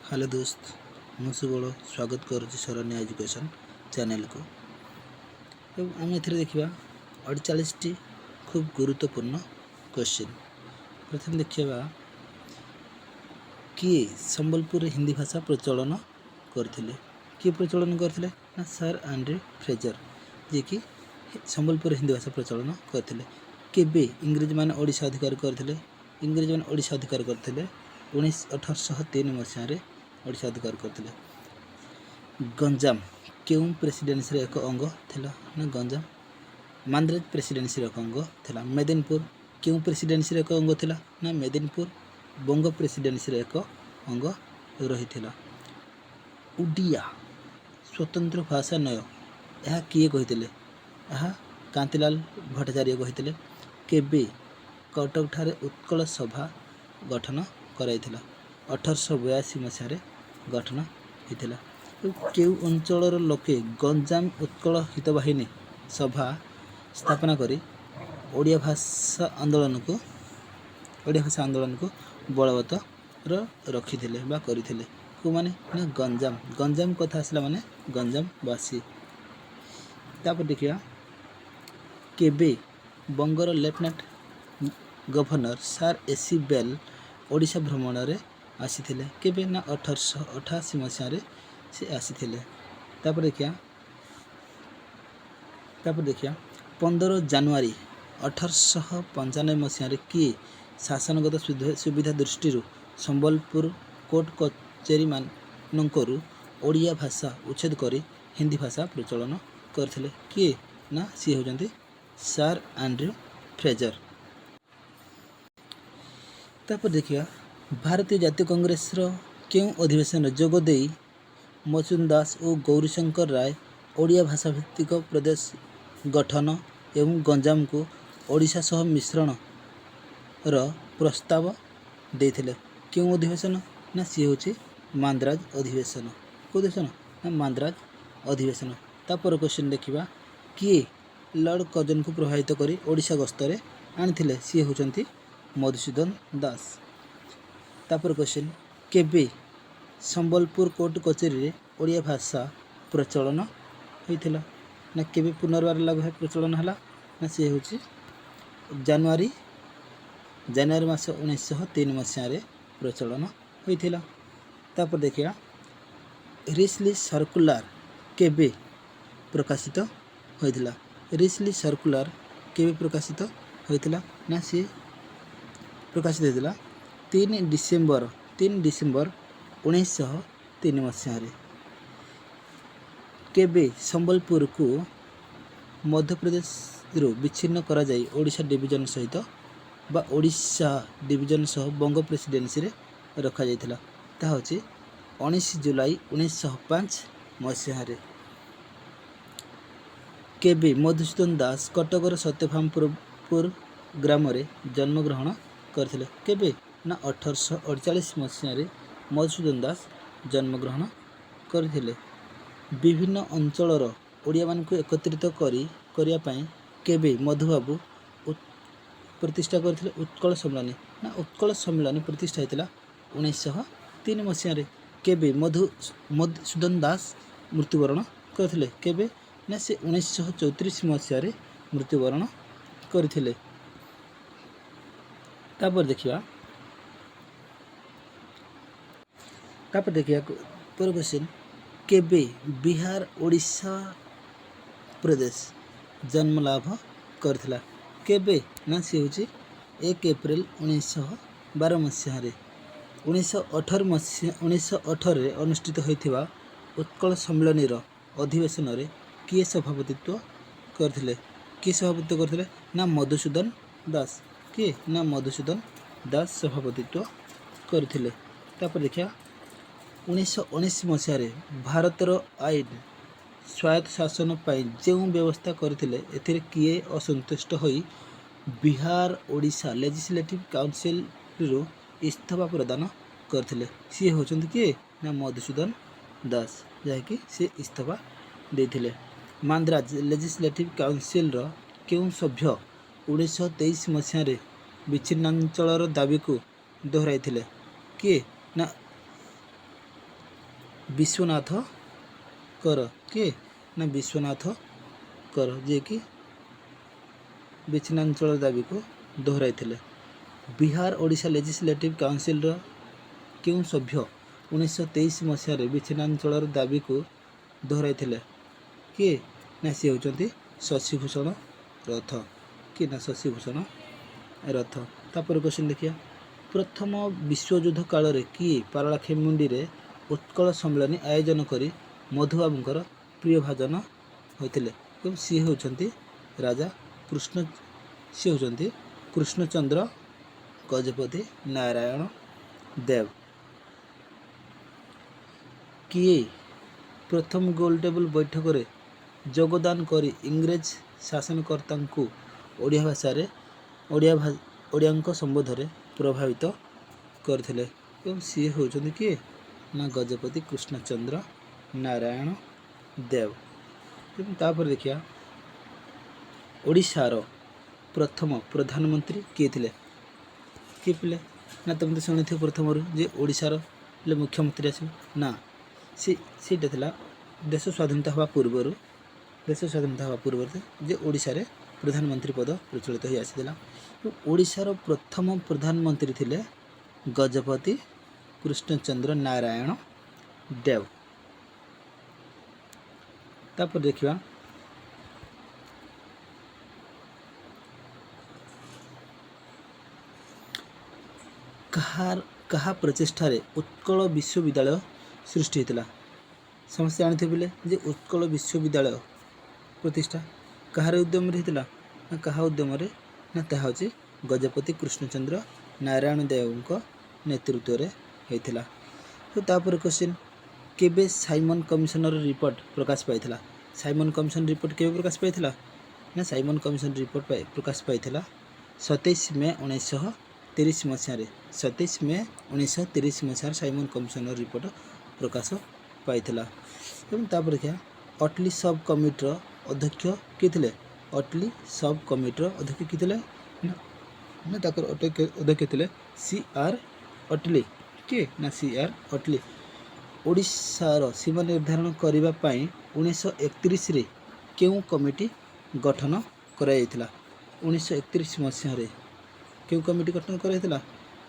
Hello दोस्त, ମୁଁ ସବୁବେଳେ ସ୍ୱାଗତ କରୁଛି ସରଣ୍ୟ ଏଜୁକେସନ୍ ଚ୍ୟାନେଲକୁ। ଏବଂ ଆମେ ଏଥିରେ ଦେଖିବା 48ଟି ଖୁବ୍ ଗୁରୁତ୍ୱପୂର୍ଣ୍ଣ କ୍ୱେଶ୍ଚିନ୍। ପ୍ରଥମେ ଦେଖିବା, କିଏ ସମ୍ବଲପୁରରେ ହିନ୍ଦୀ ଭାଷା ପ୍ରଚଳନ କରିଥିଲେ? କିଏ ପ୍ରଚଳନ କରିଥିଲେ? ନା ସାର୍ ଆଣ୍ଡ୍ରେ ଫ୍ରେଜର, ଯିଏକି ସମ୍ବଲପୁରରେ ହିନ୍ଦୀ ଭାଷା ପ୍ରଚଳନ କରିଥିଲେ। କେବେ ଇଂରେଜମାନେ ଓଡ଼ିଶା ଅଧିକାର କରିଥିଲେ? ଇଂରେଜମାନେ ଓଡ଼ିଶା ଅଧିକାର କରିଥିଲେ 1803 ମସିହାରେ ଓଡ଼ିଶା ଅଧିକାର କରିଥିଲେ। ଗଞ୍ଜାମ କେଉଁ ପ୍ରେସିଡେନ୍ସିର ଏକ ଅଙ୍ଗ ଥିଲା? ନା ଗଞ୍ଜାମ ମାନ୍ଦ୍ରାଜ ପ୍ରେସିଡେନ୍ସିର ଏକ ଅଙ୍ଗ ଥିଲା। ମେଦିନପୁର କେଉଁ ପ୍ରେସିଡେନ୍ସିର ଏକ ଅଙ୍ଗ ଥିଲା? ନା ମେଦିନପୁର ବଙ୍ଗ ପ୍ରେସିଡେନ୍ସିର ଏକ ଅଙ୍ଗ ରହିଥିଲା। ଓଡ଼ିଆ ସ୍ୱତନ୍ତ୍ର ଭାଷା ନୟ, ଏହା କିଏ କହିଥିଲେ? ଏହା କାନ୍ତିଲାଲ ଭଟ୍ଟାଚାର୍ଯ୍ୟ କହିଥିଲେ। କେବେ କଟକଠାରେ ଉତ୍କଳ ସଭା ଗଠନ କରାଯାଇଥିଲା? 1882 ମସିହାରେ ଗଠନ ହୋଇଥିଲା। କେଉଁ ଅଞ୍ଚଳର ଲୋକେ ଗଞ୍ଜାମ ଉତ୍କଳ ହିତବାହିନୀ ସଭା ସ୍ଥାପନା କରି ଓଡ଼ିଆ ଭାଷା ଆନ୍ଦୋଳନକୁ ବଳବତ୍ତର ରଖିଥିଲେ ବା କରିଥିଲେ? କେଉଁମାନେ? ନା ଗଞ୍ଜାମ କଥା ଆସିଲା ମାନେ ଗଞ୍ଜାମବାସୀ। ତାପରେ ଦେଖିବା, କେବେ ବଙ୍ଗର lieutenant governor sir A C Bell Odisha ଭ୍ରମଣରେ ଆସିଥିଲେ? କେବେ? ନା 1888 ମସିହାରେ ସେ ଆସିଥିଲେ। ତାପରେ ଦେଖିବା 15 ଜାନୁଆରୀ 1895 ମସିହାରେ କିଏ ଶାସନଗତ ସୁବିଧା ଦୃଷ୍ଟିରୁ ସମ୍ବଲପୁର କୋର୍ଟ କଚେରୀମାନଙ୍କରୁ ଓଡ଼ିଆ ଭାଷା ଉଚ୍ଛେଦ କରି ହିନ୍ଦୀ ଭାଷା ପ୍ରଚଳନ କରିଥିଲେ? କିଏ? ନା ସିଏ ହେଉଛନ୍ତି ସାର୍ ଆଣ୍ଡ୍ରୁ ଫ୍ରେଜର। ତାପରେ ଦେଖିବା, ଭାରତୀୟ ଜାତୀୟ କଂଗ୍ରେସର କେଉଁ ଅଧିବେଶନରେ ଯୋଗ ଦେଇ ମଧୁସୂଦନ ଦାସ ଓ ଗୌରୀଶଙ୍କର ରାୟ ଓଡ଼ିଆ ଭାଷାଭିତ୍ତିକ ପ୍ରଦେଶ ଗଠନ ଏବଂ ଗଞ୍ଜାମକୁ ଓଡ଼ିଶା ସହ ମିଶ୍ରଣର ପ୍ରସ୍ତାବ ଦେଇଥିଲେ? କେଉଁ ଅଧିବେଶନ? ନା ସିଏ ହେଉଛି ମାନ୍ଦ୍ରାଜ ଅଧିବେଶନ। କେଉଁ ଅଧିବେଶନ? ନା ମାନ୍ଦ୍ରାଜ ଅଧିବେଶନ। ତାପରେ କ୍ୱେଶ୍ଚିନ୍ ଦେଖିବା, କିଏ ଲର୍ଡ଼ କର୍ଜନଙ୍କୁ ପ୍ରଭାବିତ କରି ଓଡ଼ିଶା ଗସ୍ତରେ ଆଣିଥିଲେ? ସିଏ ହେଉଛନ୍ତି ମଧୁସୂଦନ ଦାସ। ତାପରେ କ୍ୱେଶ୍ଚିନ୍, କେବେ ସମ୍ବଲପୁର କୋର୍ଟ କଚେରୀରେ ଓଡ଼ିଆ ଭାଷା ପ୍ରଚଳନ ହୋଇଥିଲା? ନା କେବେ ପୁନର୍ବାର ଲାଗୁ ପ୍ରଚଳନ ହେଲା? ନା ସିଏ ହେଉଛି ଜାନୁଆରୀ ମାସ 1903 ମସିହାରେ ପ୍ରଚଳନ ହୋଇଥିଲା। ତାପରେ ଦେଖିବା, ରିସ୍ଲି ସର୍କୁଲାର କେବେ ପ୍ରକାଶିତ ହୋଇଥିଲା? ରିସ୍ଲି ସର୍କୁଲାର କେବେ ପ୍ରକାଶିତ ହୋଇଥିଲା? ନା ସିଏ ପ୍ରକାଶିତ ହୋଇଥିଲା 3 ଡିସେମ୍ବର 1903 ମସିହାରେ। କେବେ ସମ୍ବଲପୁରକୁ ମଧ୍ୟପ୍ରଦେଶରୁ ବିଚ୍ଛିନ୍ନ କରାଯାଇ ଓଡ଼ିଶା ଡିଭିଜନ ସହ ବଙ୍ଗ ପ୍ରେସିଡେନ୍ସିରେ ରଖାଯାଇଥିଲା? ତାହା ହେଉଛି 19 ଜୁଲାଇ 1905 ମସିହାରେ। କେବେ ମଧୁସୂଦନ ଦାସ କଟକର ସତ୍ୟଭାମପୁର ଗ୍ରାମରେ ଜନ୍ମଗ୍ରହଣ କରିଥିଲେ? କେବେ? ନା 1848 ମସିହାରେ ମଧୁସୂଦନ ଦାସ ଜନ୍ମଗ୍ରହଣ କରିଥିଲେ। ବିଭିନ୍ନ ଅଞ୍ଚଳର ଓଡ଼ିଆମାନଙ୍କୁ ଏକତ୍ରିତ କରିବା ପାଇଁ କେବେ ମଧୁବାବୁ ପ୍ରତିଷ୍ଠା କରିଥିଲେ ଉତ୍କଳ ସମ୍ମିଳନୀ? ନା ଉତ୍କଳ ସମ୍ମିଳନୀ ପ୍ରତିଷ୍ଠା ହୋଇଥିଲା 1903 ମସିହାରେ। କେବେ ମଧୁସୂଦନ ଦାସ ମୃତ୍ୟୁବରଣ କରିଥିଲେ? କେବେ? ନା ସେ 1934 ମସିହାରେ ମୃତ୍ୟୁବରଣ କରିଥିଲେ। ତାପରେ ଦେଖିବା ପର କ୍ୱେଶ୍ଚିନ୍, କେବେ ବିହାର ଓଡ଼ିଶା ପ୍ରଦେଶ ଜନ୍ମ ଲାଭ କରିଥିଲା? କେବେ? ନା ସେ ହେଉଛି 1 ଏପ୍ରିଲ 1912 ମସିହାରେ। 1918ରେ ଅନୁଷ୍ଠିତ ହୋଇଥିବା ଉତ୍କଳ ସମ୍ମିଳନୀର ଅଧିବେଶନରେ କିଏ ସଭାପତିତ୍ୱ କରିଥିଲେ? ନା ମଧୁସୂଦନ ଦାସ। କିଏ? ନା ମଧୁସୂଦନ ଦାସ ସଭାପତିତ୍ୱ କରିଥିଲେ। ତାପରେ ଦେଖିବା, 1919 ମସିହାରେ ଭାରତର ଆଇନ ସ୍ୱାୟତ୍ତ ଶାସନ ପାଇଁ ଯେଉଁ ବ୍ୟବସ୍ଥା କରିଥିଲେ, ଏଥିରେ କିଏ ଅସନ୍ତୁଷ୍ଟ ହୋଇ ବିହାର ଓଡ଼ିଶା ଲେଜିସ୍ଲେଟିଭ୍ କାଉନସିଲରୁ ଇସ୍ତଫା ପ୍ରଦାନ କରିଥିଲେ? ସିଏ ହେଉଛନ୍ତି କିଏ? ନା ମଧୁସୂଦନ ଦାସ, ଯାହାକି ସେ ଇସ୍ତଫା ଦେଇଥିଲେ। ମାନ୍ଦ୍ରାଜ ଲେଜିସ୍ଲେଟିଭ୍ କାଉନସିଲର କେଉଁ ସଭ୍ୟ 1923 ମସିହାରେ ବିଚ୍ଛିନ୍ନାଞ୍ଚଳର ଦାବିକୁ ଦୋହରାଇଥିଲେ? କିଏ? ନା विश्वनाथ कर किए ना विश्वनाथ कर जी कि विच्छिन्नांचल दाबी को दोहराई। बिहार ओडिशा लेजिस्लेटिव काउंसिल क्यों सभ्य 1923 मसीह विच्छिन्नांचल दाबी को दोहराई किए ना सी होती शशिभूषण रथ कि ना शशिभूषण रथ। तापर क्वेश्चन देखिए प्रथम विश्वयुद्ध काल रे किए पारଳାଖେମୁଣ୍ଡି रे उत्कल सम्मेलन आयोजन करी मधुबाबूंकर प्रिय भाजन होते सी होती राजा कृष्णचंद्र गजपति नारायण देव। किए प्रथम गोलटेबल बैठक रे योगदान करी इंग्रेज शासनकर्ता ओडिया भाषा ओडिया संबोध में प्रभावित करथिले सी होती किए ना गजपति कृष्णचंद्र नारायण देव। तापर देखिया ओडिशार प्रथम प्रधानमंत्री किए थे किए पिले ना तुम तो शुणी थे प्रथम जे ओडिशार मुख्यमंत्री आस ना सीटा थिला देश स्वाधीनता हवा पूर्व जे ओडिशा रे प्रधानमंत्री पद प्रचलित हो आसीला। ओडिशार प्रथम प्रधानमंत्री थिले गजपति कृष्णचंद्र नारायण देव। तापर देखिया कहा प्रचेष्टा रे उत्कल विश्वविद्यालय सृष्टि होता समस्त जानते बोले जे उत्कल विश्वविद्यालय प्रतिष्ठा कहार उद्यम होता ना कहा उद्यम ना ताहा होची गजपति कृष्णचंद्र नारायण देव नेतृत्व में होता। तो तापर क्वेश्चन केबे साइमन कमिशनर रिपोर्ट प्रकाश पाइथिला साइमन कमिशन रिपोर्ट केबे प्रकाश पाइथिला ना साइमन कमिशन रिपोर्ट प्रकाश पाइथिला 27 मे 1930 मसीह 27 मे 1930 मसीह साइमन कमिशनर रिपोर्ट प्रकाश पाइथिला। तापर क्या अटली सब कमिटर अध्यक्ष किए थे अटली सब कमिटर अध्यक्ष किए थे ना अध्यक्ष थे CR अटली किए ना CR अटली। ओडिशार सीमा निर्धारण करने 1931 रे क्यों कमिटी गठन कराइथिला 1931 मसीह क्यों कमिटी गठन कराइथिला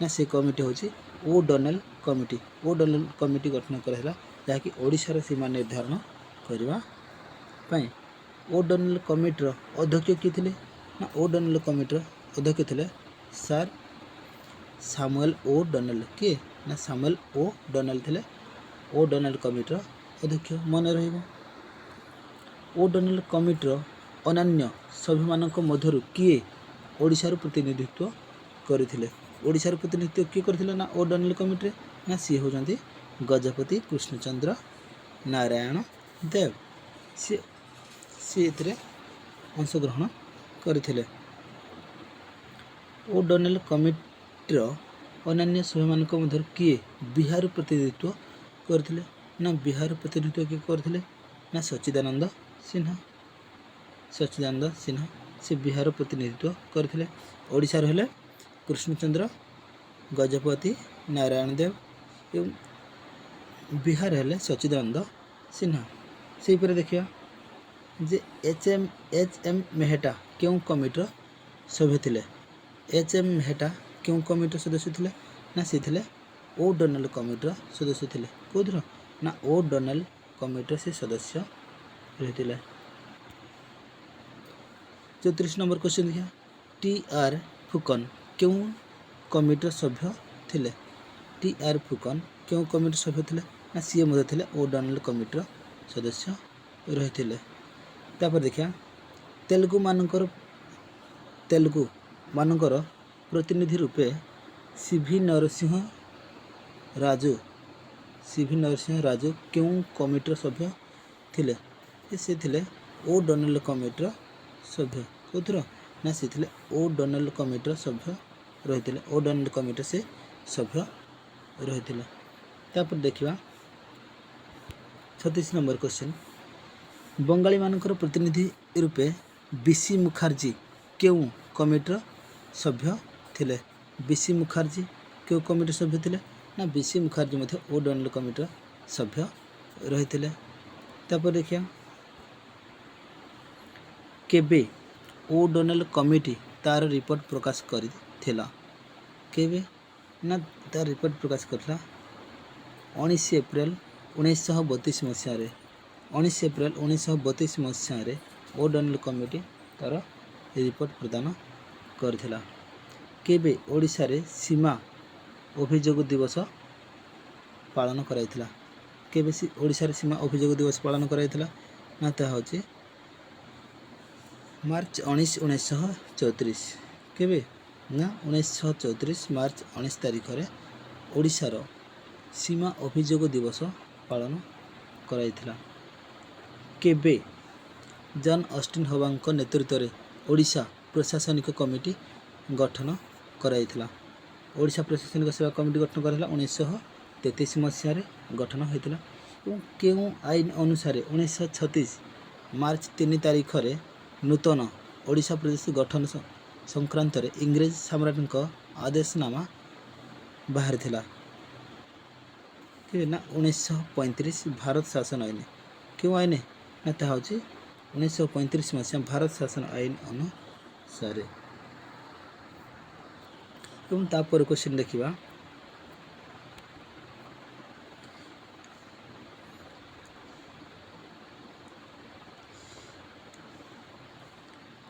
ना से कमिटी होची ओडोनेल कमिटी गठन कराइला जहाँकि ओडिशार सीमा निर्धारण करने ओडोनेल कमिटर अध्यक्ष किए थे ना ओडोनेल कमिटर अध्यक्ष थे सर सामुएल ओ डोनेल किए ना सामुएल ओ डोनेल थे ओडोनेल कमिटर अध्यक्ष मन रहिबो। ओडोनेल कमिटर अन्य सभ्य मानक मध्यरु किए ओडिशार प्रतिनिधित्व करथिले ओडिशार प्रतिनिधित्व किए करथिले ना ओडोनेल कमिटी ना सी होजंती गजपति कृष्णचंद्र नारायण देव सी एथिरे अंशग्रहण करथिले। ओडोनेल कमिटीर अन्य सभ्य मानक मध्यरु किए बिहार प्रतिनिधित्व करथिले ना बिहार प्रतिनिधित्व किए करथिले ना सच्चिदानंद सिन्हा से बिहार प्रतिनिधित्व करथिले। ओडिशा रहले कृष्णचंद्र गजपति नारायण देव एवं बिहार हेले सच्चिदानंद सिन्हा। से पर देखिया जे एच.एम. मेहटा क्यों कमिटर सभ्य थिले एच.एम. मेहटा क्यों कमिटर सदस्य थिले ना सी थिले ओडोनेल कमिटर सदस्य थिले कोदर ना ओडोनेल कमिटर से सदस्य रहिथिले। 34 नंबर क्वेश्चन देखिया टी.आर. फुकन क्यों कमिटर सभ्य थिले टी.आर. फुकन क्यों कमिटर सभ्य थिले ना सी मध्य थिले ओडोनेल कमिटर सदस्य रहिथिले। तापर देखिया तेलुगु मानकर प्रतिनिधि रूपे सीवी नरसिंह राजू क्यों कमिटर सभ्य थिले से थिले ओडोनेल कमिटर सभ्य कोथर ना से थिले ओडोनेल कमिटर सभ्य रहिथिले ओडोनेल कमिटर से सभ्य रहिथिले। तापर देखिबा 36 नंबर क्वेश्चन बंगाली मानकर प्रतिनिधि रूपे बीसी मुखर्जी क्यों कमिटर सभ्य थिले बीसी मुखर्जी क्यों कमिटर सभ्य थिले ना बीसी मुखर्जी मध्य ओडोनेल कमिटर सभ्य रही। तापर देखिए केबे ओडोनेल कमिटी तार रिपोर्ट प्रकाश करथिला। केबे ना तार रिपोर्ट प्रकाश करथिला 19 एप्रिल 1932 मसीह। 19 एप्रिल 1932 मसीह ओडोनेल कमिटी तार रिपोर्ट प्रदान करथिला। केबे ओडिशा रे सीमा अभियोग दिवस पालन कराइथिला। केबे ओडिशा रे सीमा अभियोग दिवस पालन कराइथिला ना ता होची मार्च 19 1934। केबे ना 1934 मार्च 19 तारिख रे ओडिशा रो सीमा अभियोग दिवस पालन कराइथिला। केबे जॉन ऑस्टिन हवांक नेतृत्व रे ओडिशा प्रशासनिक कमिटी गठन कराइथिला। ओडिशा प्रशासनिक सेवा कमिटी गठन कराइथिला 1933 मसीह रे गठन होइथिला। केउ आईन अनुसार 1936 मार्च 3 तारिख रे नूतन ओडिशा प्रदेश गठन संक्रांत रे इंग्रेज सम्राट आदेशनामा बाहर थिला। ना 1935 भारत शासन आईन। क्यों आईन ना ता होची 1935 मसीहा भारत शासन आईन अनुसार। एवं तापर क्वेश्चन देखिबा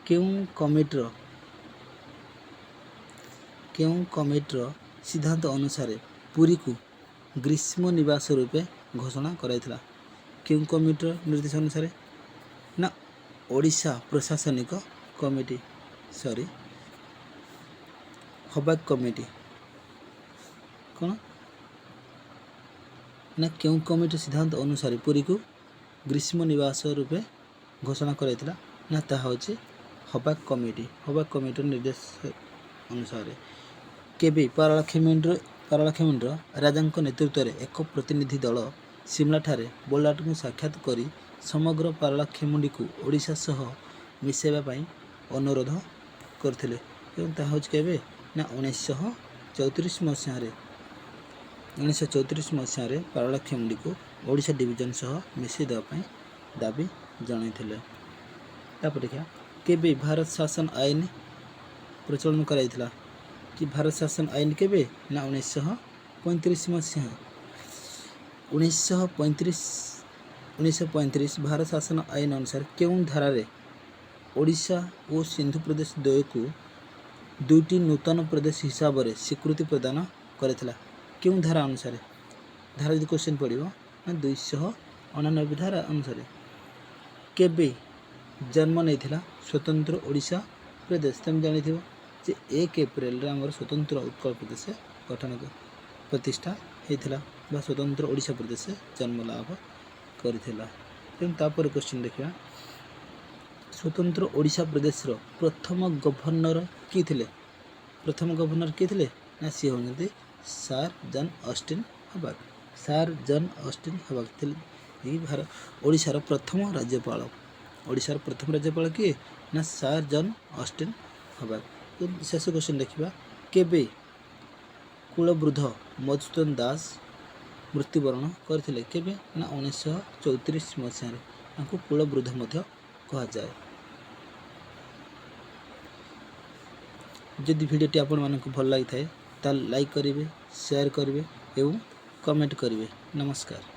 केउं कमिटर सिद्धांत अनुसार पुरी को ग्रीष्म निवास रूपे घोषणा कराइथिला। केउं कमिटर निर्देश अनुसार ना ओडिशा प्रशासनिक कमिटी हबाक कमिटी कौन ना केउं कमिटी सिद्धांत अनुसार पुरी को ग्रीष्म निवास रूपे घोषणा कराइथिला ना ता होची हबाक कमिटी निर्देश अनुसार। केबे पारलाखेमुंड्र राजांक नेतृत्व रे एक प्रतिनिधि दल सिमला ठारे बलराट को साक्षात करी समग्र पारलाखेमुंडी को ओडिशा सह मिसेबा पई अनुरोध करथिले। एवं ता होच केबे ना 1934 मसीह रे 1934 मसीह रे पारलाखेमुंडी को ओडिशा डिवीजन सह मिसे देबा पई दाबी जणाइथिले। तापर देखिया केबे भारत शासन आईन प्रचलन कराइथिला। कि भारत शासन आईन केबे ना 1935 मसीहा 1935 भारत शासन आईन अनुसार केउं धारा रे ओडिशा और सिंधु प्रदेश द्वय को दुईटी नूतन प्रदेश हिसाब रे स्वीकृति प्रदान करथिला। केउं धारा अनुसार धारा यदि क्वेश्चन पड़िबो ना 289 धारा अनुसार। केबे जन्म नैथिला स्वतंत्र ओडिशा प्रदेश तुम जानिथिबो जे 1 एप्रिल रे हमर स्वतंत्र उत्कल प्रदेश गठन प्रतिष्ठा हेथिला बा स्वतंत्र ओडिशा प्रदेश जन्म लाभ करथिला। तेम तापर क्वेश्चन देखिबा स्वतंत्र ओडिशा प्रदेश रो प्रथम गवर्नर की थिले। प्रथम गवर्नर के थिले ना सी होनते sir John Austin Hubback. Sir John Austin Hubback थिले ई भारत ओडिशा रो प्रथम राज्यपाल। ओडिशा रो प्रथम राज्यपाल किए ना सर जॉन ऑस्टिन हबाक। शेष क्वेश्चन देखिबा केबे कुलवृद्ध मधुसूदन दास मृत्युवरण करथिले। केबे ना 1934 मसीह रे तांको कुलवृद्ध मध्य कहा जाए। जदि वीडियोटी आपण मानक भल लागि थाए ता लाइक करिवे शेयर करिवे एवं कमेंट करिवे। नमस्कार।